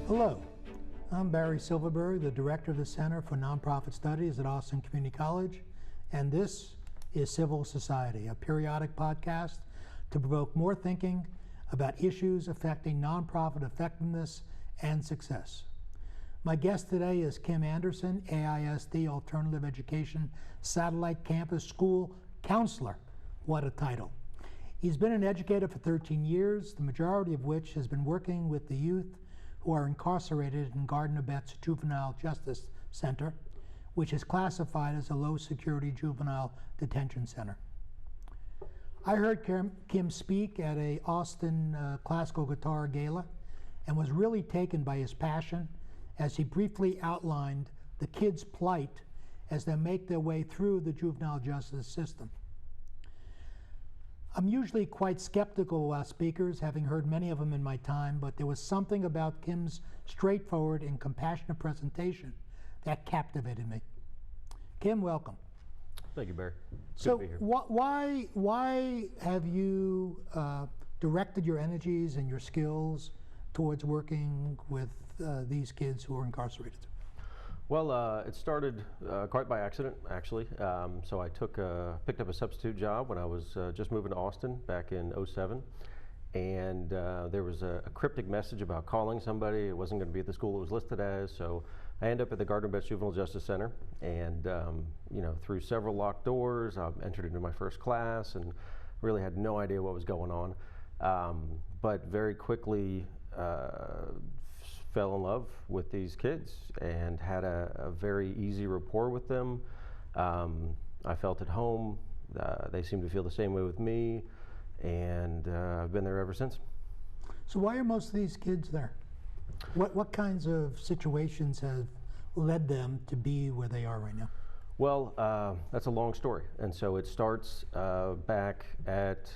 Hello, I'm Barry Silverberg, the Director of the Center for Nonprofit Studies at Austin Community College, and this is Civil Society, a periodic podcast to provoke more thinking about issues affecting nonprofit effectiveness and success. My guest today is Kim Anderson, AISD Alternative Education Satellite Campus School Counselor. What a title. He's been an educator for 13 years, the majority of which has been working with the youth who are incarcerated in Gardner Betts Juvenile Justice Center, which is classified as a low-security juvenile detention center. I heard Kim speak at a Austin classical guitar gala and was really taken by his passion as he briefly outlined the kids' plight as they make their way through the juvenile justice system. I'm usually quite skeptical about speakers, having heard many of them in my time, but there was something about Kim's straightforward and compassionate presentation that captivated me. Kim, welcome. Thank you, Barry. So why have you directed your energies and your skills towards working with these kids who are incarcerated? Well, it started quite by accident, actually. So I picked up a substitute job when I was just moving to Austin back in '07. And there was a cryptic message about calling somebody. It wasn't going to be at the school it was listed as. So I ended up at the Gardner Betts Juvenile Justice Center. And, through several locked doors, I entered into my first class and really had no idea what was going on. But very quickly, fell in love with these kids and had a very easy rapport with them. I felt at home. They seemed to feel the same way with me, and I've been there ever since. So why are most of these kids there? What kinds of situations have led them to be where they are right now? Well, that's a long story, and so it starts back at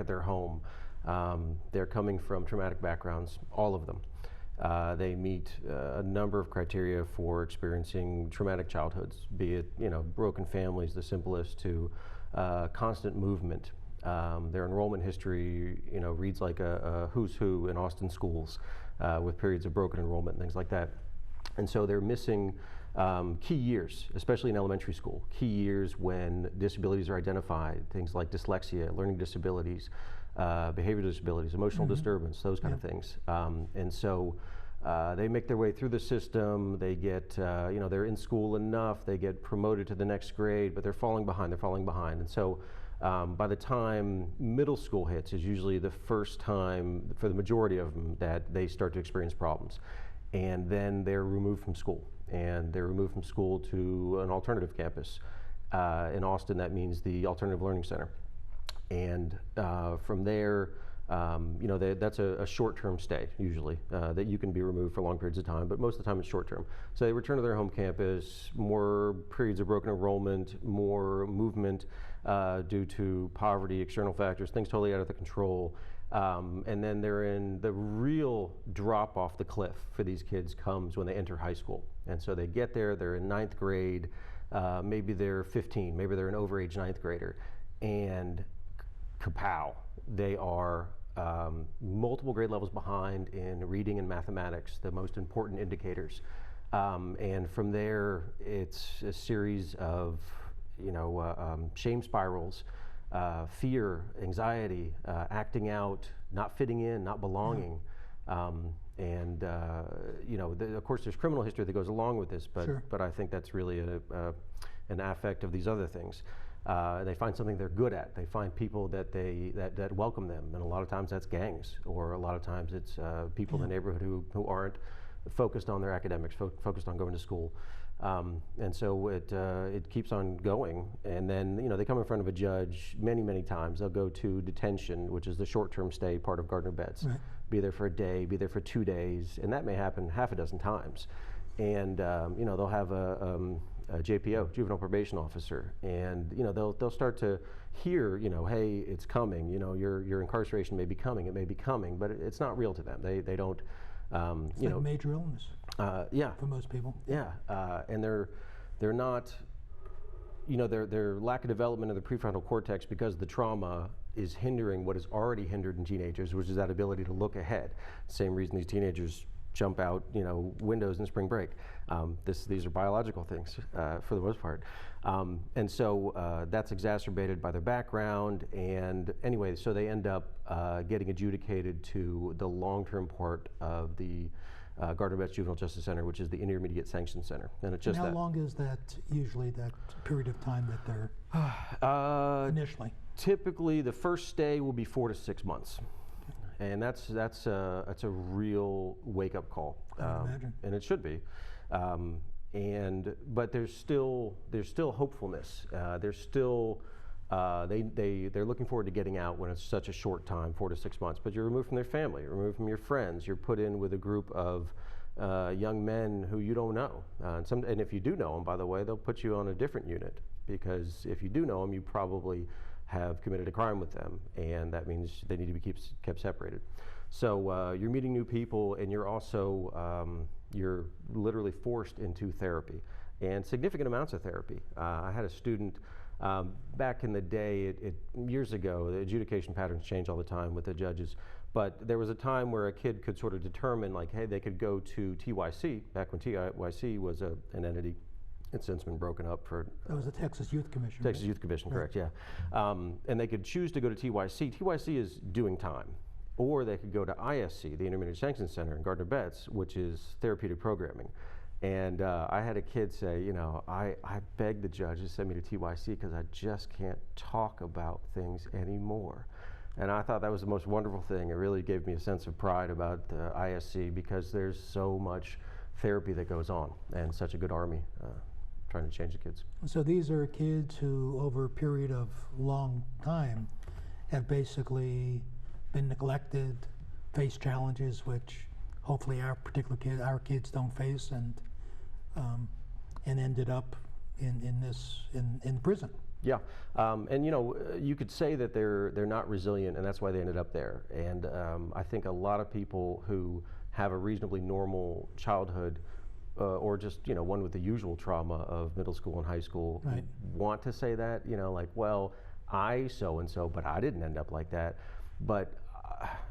their home. They're coming from traumatic backgrounds, all of them. They meet a number of criteria for experiencing traumatic childhoods, be it broken families, the simplest, to constant movement. Their enrollment history, reads like a who's who in Austin schools, with periods of broken enrollment and things like that. And so they're missing key years, especially in elementary school, key years when disabilities are identified, things like dyslexia, learning disabilities, behavior disabilities, emotional disturbance, those kind of things. And so they make their way through the system. They get, they're in school enough, they get promoted to the next grade, but they're falling behind. And so by the time middle school hits is usually the first time for the majority of them that they start to experience problems. And then they're removed from school, and they're removed from school to an alternative campus. In Austin, that means the Alternative Learning Center. And from there, that's a short-term stay, usually, that you can be removed for long periods of time, but most of the time it's short-term. So they return to their home campus, more periods of broken enrollment, more movement due to poverty, external factors, things totally out of the control. And then they're in the real drop off the cliff for these kids comes when they enter high school. And so they get there, they're in 9th grade, maybe they're 15, maybe they're an overage 9th grader, and kapow, they are multiple grade levels behind in reading and mathematics, the most important indicators. And from there, it's a series of shame spirals, fear, anxiety, acting out, not fitting in, not belonging. Of course, there's criminal history that goes along with this, but I think that's really an affect of these other things. They find something they're good at. They find people that welcome them, and a lot of times that's gangs, or a lot of times it's people in the neighborhood who aren't focused on their academics, focused on going to school. And so it keeps on going, and then they come in front of a judge many times. They'll go to detention, which is the short-term stay part of Gardner Betts. Right. Be there for a day, be there for 2 days, and that may happen half a dozen times. And they'll have a JPO, juvenile probation officer, and they'll start to hear, hey, it's coming. Your incarceration may be coming. It may be coming, but it's not real to them. They don't. It's like major illness. Yeah. For most people. Yeah, and they're not, their lack of development of the prefrontal cortex because the trauma is hindering what is already hindered in teenagers, which is that ability to look ahead. Same reason these teenagers jump out, windows in spring break. These are biological things for the most part. And so that's exacerbated by their background. And anyway, so they end up getting adjudicated to the long-term part of the Gardner-Betts Juvenile Justice Center, which is the Intermediate Sanction Center. And it's just how long is that usually, that period of time that they're initially? Typically, the first stay will be 4 to 6 months. And that's a real wake-up call, and it should be. But there's still hopefulness. They're looking forward to getting out when it's such a short time, 4 to 6 months. But you're removed from their family, you're removed from your friends. You're put in with a group of young men who you don't know. And if you do know them, by the way, they'll put you on a different unit, because if you do know them, you probably have committed a crime with them, and that means they need to be kept separated. So you're meeting new people, and you're also you're literally forced into therapy, and significant amounts of therapy. I had a student back in the day, years ago. The adjudication patterns change all the time with the judges, but there was a time where a kid could sort of determine, like, hey, they could go to TYC, back when TYC was an entity. It's since been broken up for... That was the Texas Youth Commission. Texas Youth Commission, correct, yeah. And they could choose to go to TYC. TYC is doing time. Or they could go to ISC, the Intermediate Sanction Center in Gardner-Betts, which is therapeutic programming. And I had a kid say, I begged the judge to send me to TYC because I just can't talk about things anymore. And I thought that was the most wonderful thing. It really gave me a sense of pride about the ISC, because there's so much therapy that goes on, and such a good army trying to change the kids. So these are kids who, over a period of long time, have basically been neglected, faced challenges which hopefully our kids don't face, and ended up in prison. Yeah, and you could say that they're not resilient, and that's why they ended up there. And I think a lot of people who have a reasonably normal childhood, or just one with the usual trauma of middle school and high school, right, want to say that, like, well, I so-and-so, but I didn't end up like that. But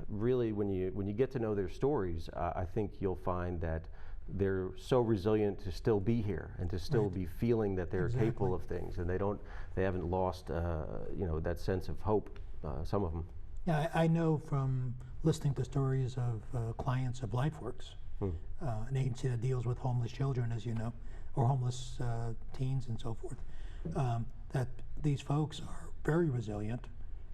really, when you get to know their stories, I think you'll find that they're so resilient to still be here, and to still right, be feeling that they're exactly capable of things, and they haven't lost that sense of hope, some of them. Yeah, I know from listening to stories of clients of LifeWorks, an agency that deals with homeless children, as you know, or homeless teens and so forth, that these folks are very resilient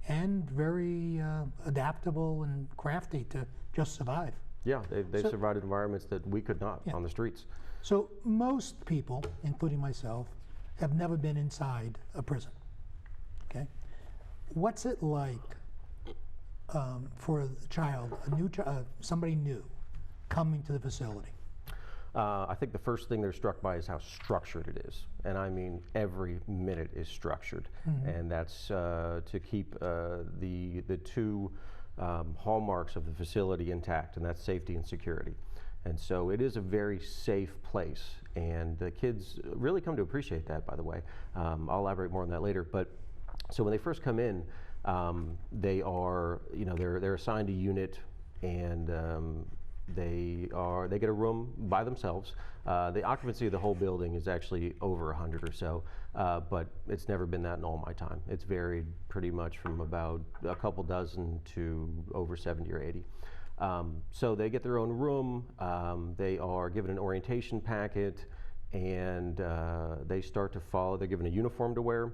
and very adaptable and crafty to just survive. Yeah, they've survived environments that we could not, on the streets. So most people, including myself, have never been inside a prison. Okay, what's it like for a child, somebody new, coming to the facility? I think the first thing they're struck by is how structured it is. And I mean, every minute is structured. Mm-hmm. And that's to keep the two hallmarks of the facility intact, and that's safety and security. And so it is a very safe place. And the kids really come to appreciate that, by the way. I'll elaborate more on that later. But so when they first come in, they are, they're assigned a unit, and they get a room by themselves. The occupancy of the whole building is actually over 100 or so, but it's never been that in all my time. It's varied pretty much from about a couple dozen to over 70 or 80. So they get their own room. They are given an orientation packet, and they start to follow. They're given a uniform to wear,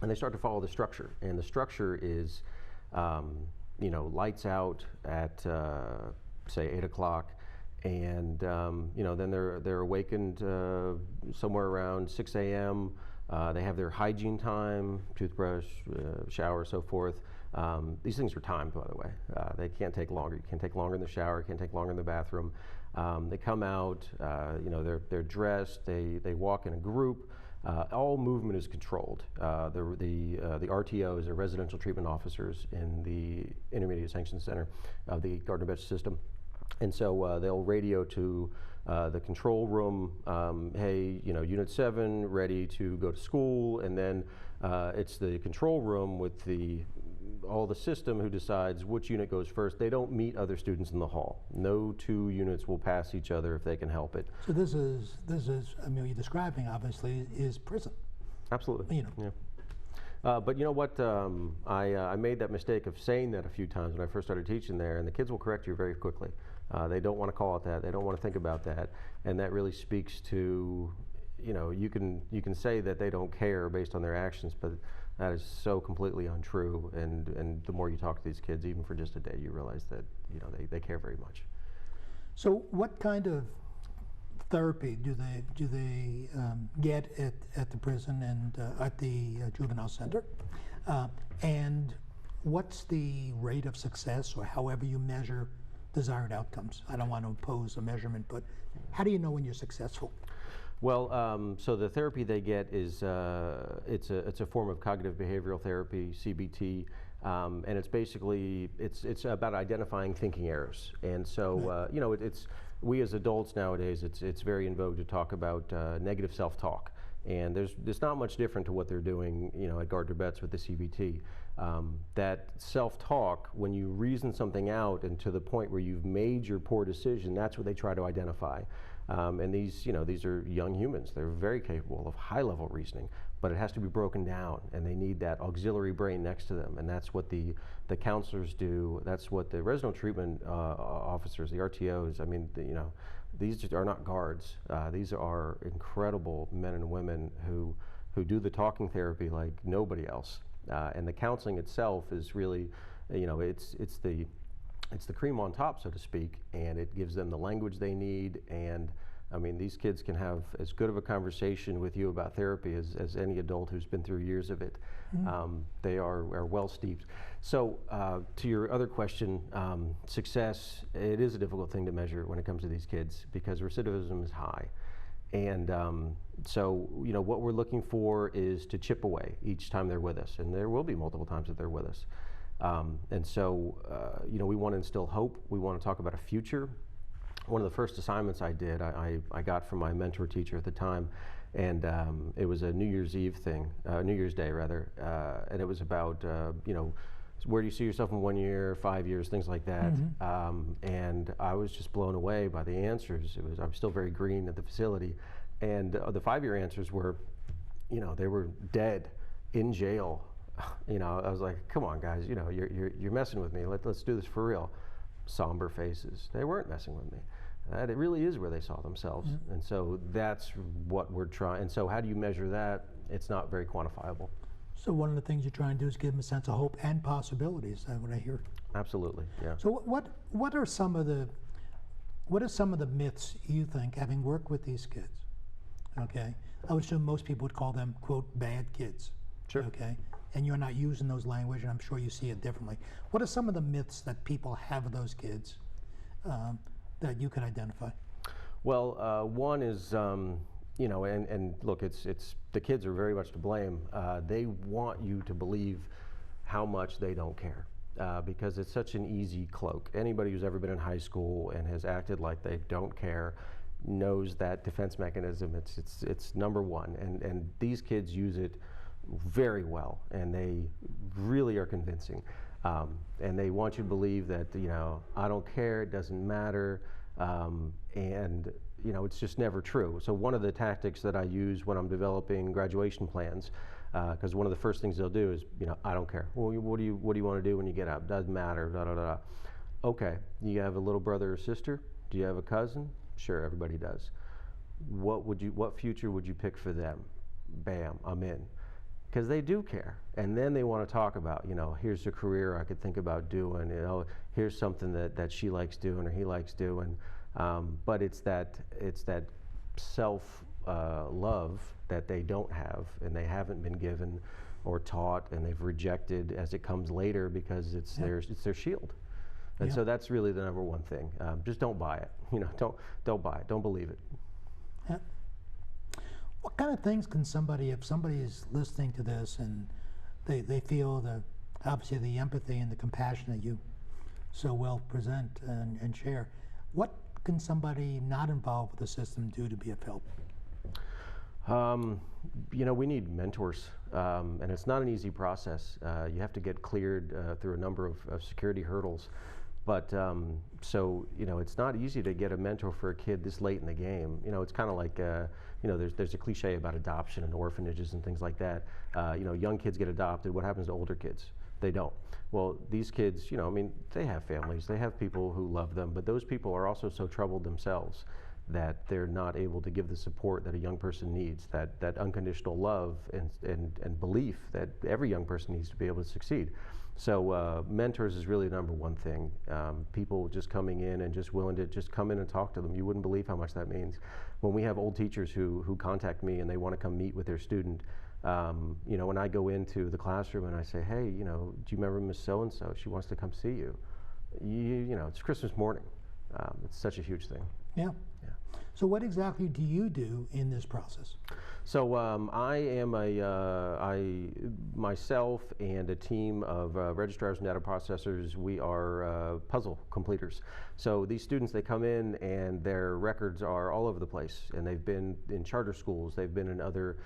and they start to follow the structure. And the structure is, lights out at say 8 o'clock, and then they're awakened somewhere around 6 a.m. They have their hygiene time, toothbrush, shower, so forth. These things are timed, by the way. They can't take longer. You can't take longer in the shower. Can't take longer in the bathroom. They come out. They're dressed. They walk in a group. All movement is controlled. The RTOs, are residential treatment officers in the Intermediate Sanction Center of the Gardner-Betts system. And so they'll radio to the control room, hey, Unit 7 ready to go to school, and then it's the control room with all the system who decides which unit goes first. They don't meet other students in the hall. No two units will pass each other if they can help it. So this is, I mean, what you're describing obviously is prison. Absolutely. Yeah. But you know what? I made that mistake of saying that a few times when I first started teaching there, and the kids will correct you very quickly. They don't want to call it that. They don't want to think about that, and that really speaks to, you can say that they don't care based on their actions, but that is so completely untrue. And the more you talk to these kids, even for just a day, you realize that they care very much. So what kind of therapy do they get at the prison and at the juvenile center? And what's the rate of success, or however you measure desired outcomes? I don't want to impose a measurement, but how do you know when you're successful? Well, so the therapy they get is it's a form of cognitive behavioral therapy, CBT, and it's basically it's about identifying thinking errors. And so it's we as adults nowadays, it's very in vogue to talk about negative self-talk, and there's not much different to what they're doing at Gardner Betts with the CBT. That self-talk, when you reason something out and to the point where you've made your poor decision, that's what they try to identify. And these are young humans. They're very capable of high-level reasoning, but it has to be broken down, and they need that auxiliary brain next to them, and that's what the counselors do. That's what the residential treatment officers, the RTOs. I mean, these are not guards. These are incredible men and women who do the talking therapy like nobody else. And the counseling itself is really, it's the cream on top, so to speak, and it gives them the language they need. And I mean, these kids can have as good of a conversation with you about therapy as any adult who's been through years of it. Mm-hmm. They are well steeped. So to your other question, success, it is a difficult thing to measure when it comes to these kids because recidivism is high. And so, what we're looking for is to chip away each time they're with us, and there will be multiple times that they're with us. And so, we want to instill hope. We want to talk about a future. One of the first assignments I did, I got from my mentor teacher at the time, and it was a New Year's Eve thing, New Year's Day rather, and it was about, where do you see yourself in 1 year, 5 years, things like that. Mm-hmm. And I was just blown away by the answers. I was still very green at the facility, and the 5-year answers were, they were dead, in jail. I was like, come on, guys, you're messing with me. Let's do this for real. Somber faces. They weren't messing with me. It really is where they saw themselves. Mm-hmm. And so that's what we're trying. And so how do you measure that? It's not very quantifiable. So one of the things you're trying to do is give them a sense of hope and possibilities. Is that what I hear? Absolutely, yeah. So what are some of the myths you think, having worked with these kids? Okay, I would assume most people would call them, quote, bad kids. Sure. Okay, and you're not using those language, and I'm sure you see it differently. What are some of the myths that people have of those kids that you can identify? Well, one is, and look, it's the kids are very much to blame. They want you to believe how much they don't care because it's such an easy cloak. Anybody who's ever been in high school and has acted like they don't care knows that defense mechanism. It's number one, and these kids use it very well, and they really are convincing. And they want you to believe that I don't care, it doesn't matter, and it's just never true. So one of the tactics that I use when I'm developing graduation plans, because one of the first things they'll do is, I don't care. Well, what do you want to do when you get up? Doesn't matter. Da da da. Okay, you have a little brother or sister? Do you have a cousin? Sure, everybody does. What future would you pick for them? Bam, I'm in. Because they do care, and then they want to talk about, here's a career I could think about doing. Here's something that she likes doing or he likes doing. But it's that self love that they don't have, and they haven't been given or taught, and they've rejected as it comes later because it's their shield. And so that's really the number one thing. Just don't buy it. Don't buy it. Don't believe it. Yeah. What kind of things can if somebody is listening to this and they feel obviously the empathy and the compassion that you so well present and share, What can somebody not involved with the system do to be of help? We need mentors, and it's not an easy process. You have to get cleared through a number of security hurdles. But it's not easy to get a mentor for a kid this late in the game. It's kind of like, there's a cliche about adoption and orphanages and things like that. Young kids get adopted. What happens to older kids? They don't. Well, these kids, they have families. They have people who love them, but those people are also so troubled themselves that they're not able to give the support that a young person needs, that unconditional love and belief that every young person needs to be able to succeed. So mentors is really the number one thing. People just coming in and just willing to just come in and talk to them. You wouldn't believe how much that means. When we have old teachers who contact me and they want to come meet with their student, when I go into the classroom and I say, hey, do you remember Miss So-and-so? She wants to come see you. It's Christmas morning. It's such a huge thing. Yeah. So what exactly do you do in this process? So I am myself and a team of registrars and data processors, we are puzzle completers. So these students, they come in and their records are all over the place, and they've been in charter schools, they've been in other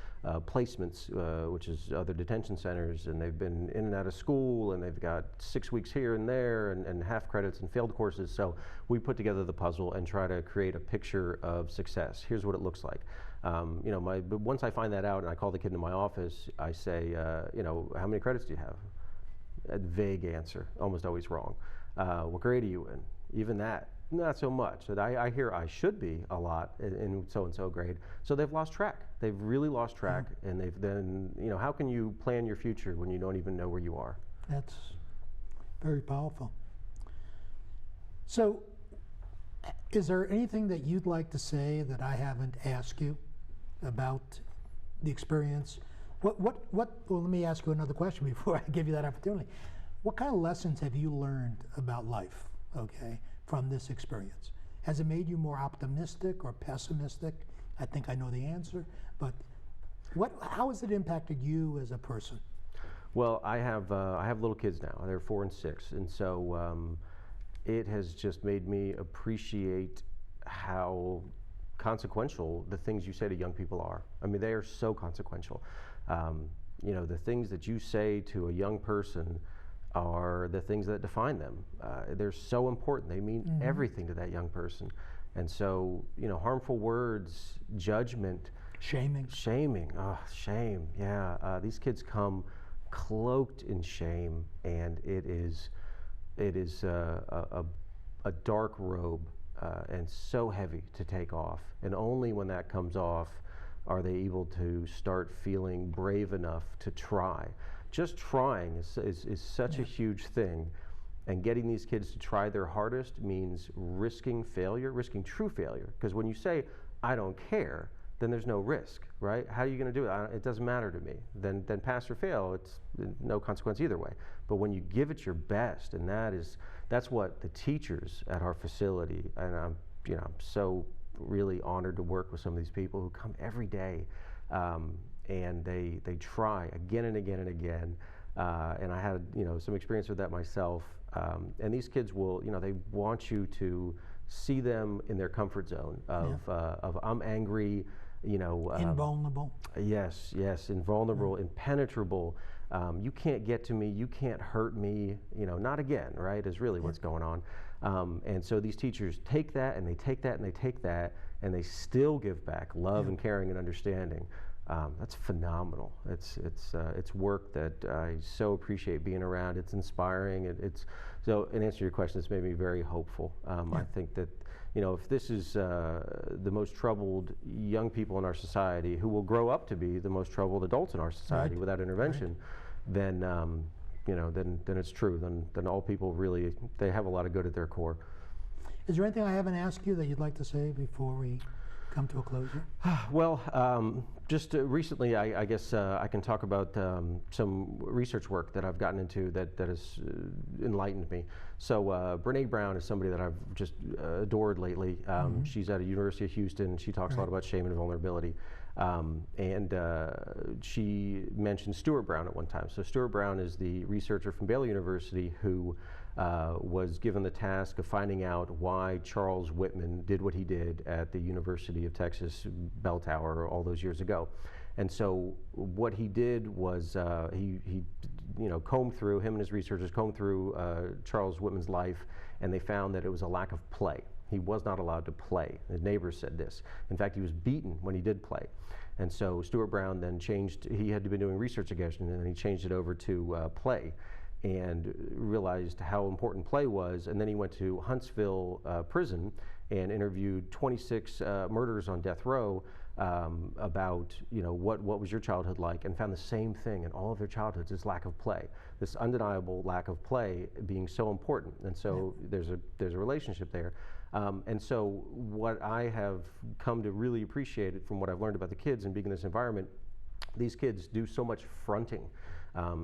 placements, which is other detention centers, and they've been in and out of school, and they've got 6 weeks here and there, and half credits and failed courses. So we put together the puzzle and try to create a picture of success. Here's what it looks like. But once I find that out and I call the kid into my office, I say, how many credits do you have? A vague answer, almost always wrong. What grade are you in? Even that, not so much. I hear I should be a lot in so-and-so grade. So they've lost track. They've really lost track, and they've then, how can you plan your future when you don't even know where you are? That's very powerful. So, is there anything that you'd like to say that I haven't asked you about the experience? Well, let me ask you another question before I give you that opportunity. What kind of lessons have you learned about life, from this experience? Has it made you more optimistic or pessimistic? I think I know the answer, but how has it impacted you as a person? Well, I have little kids now. They're 4 and 6, and so it has just made me appreciate how consequential the things you say to young people are. I mean, they are so consequential. The things that you say to a young person are the things that define them. They're so important. They mean everything to that young person. And so, harmful words, judgment, shaming, shame. Yeah, these kids come cloaked in shame, and it is a dark robe and so heavy to take off. And only when that comes off are they able to start feeling brave enough to try. Just trying is such a huge thing. And getting these kids to try their hardest means risking failure, risking true failure. Because when you say, I don't care, then there's no risk, right? How are you going to do it? It doesn't matter to me. Then pass or fail, it's no consequence either way. But when you give it your best, and that's what the teachers at our facility, and I'm so really honored to work with some of these people who come every day, and they try again and again and again. And I had some experience with that myself. And these kids will, they want you to see them in their comfort zone of I'm angry, invulnerable. Yes, invulnerable, impenetrable. You can't get to me, you can't hurt me, not again, right, is really what's going on. And so these teachers take that and they take that and they take that and they still give back love and caring and understanding. That's phenomenal. It's work that I so appreciate being around. It's inspiring. So in answer to your question, it's made me very hopeful. I think that if this is the most troubled young people in our society, who will grow up to be the most troubled adults in our society without intervention, then it's true. Then all people really, they have a lot of good at their core. Is there anything I haven't asked you that you'd like to say before we come to a closure? Well, just recently, I guess I can talk about some research work that I've gotten into that has enlightened me. So Brene Brown is somebody that I've just adored lately. She's at a University of Houston. She talks a lot about shame and vulnerability. She mentioned Stuart Brown at one time. So Stuart Brown is the researcher from Baylor University who was given the task of finding out why Charles Whitman did what he did at the University of Texas Bell Tower all those years ago. And so what he did was he combed through, him and his researchers combed through Charles Whitman's life, and they found that it was a lack of play. He was not allowed to play. His neighbors said this. In fact, he was beaten when he did play. And so Stuart Brown then changed, he had been doing research again, and then he changed it over to play, and realized how important play was. And then he went to Huntsville prison and interviewed 26 murderers on death row about what was your childhood like, and found the same thing in all of their childhoods, this lack of play, this undeniable lack of play being so important. And so there's a relationship there. And so what I have come to really appreciate it from what I've learned about the kids and being in this environment, these kids do so much fronting.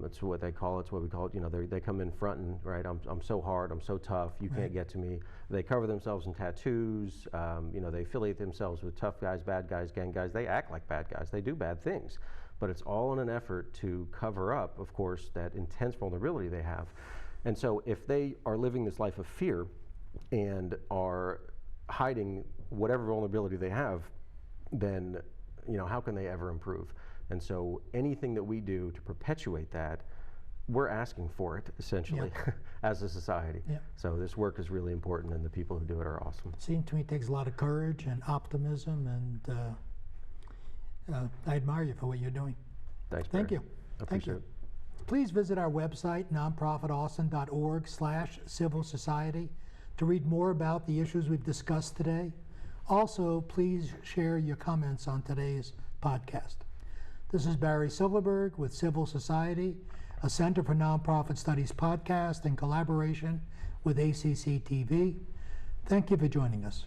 That's what they call it. It's what we call it. They come in fronting, right? I'm so hard. I'm so tough. You can't get to me. They cover themselves in tattoos. They affiliate themselves with tough guys, bad guys, gang guys. They act like bad guys. They do bad things, but it's all in an effort to cover up, of course, that intense vulnerability they have. And so, if they are living this life of fear and are hiding whatever vulnerability they have, then how can they ever improve? And so anything that we do to perpetuate that, we're asking for it, essentially, as a society. So this work is really important, and the people who do it are awesome. Seems to me it takes a lot of courage and optimism, and I admire you for what you're doing. Thanks, Barry. Thank you. Thank you. Please visit our website, nonprofitaustin.org/civil society, to read more about the issues we've discussed today. Also, please share your comments on today's podcast. This is Barry Silverberg with Civil Society, a Center for Nonprofit Studies podcast in collaboration with ACCTV. Thank you for joining us.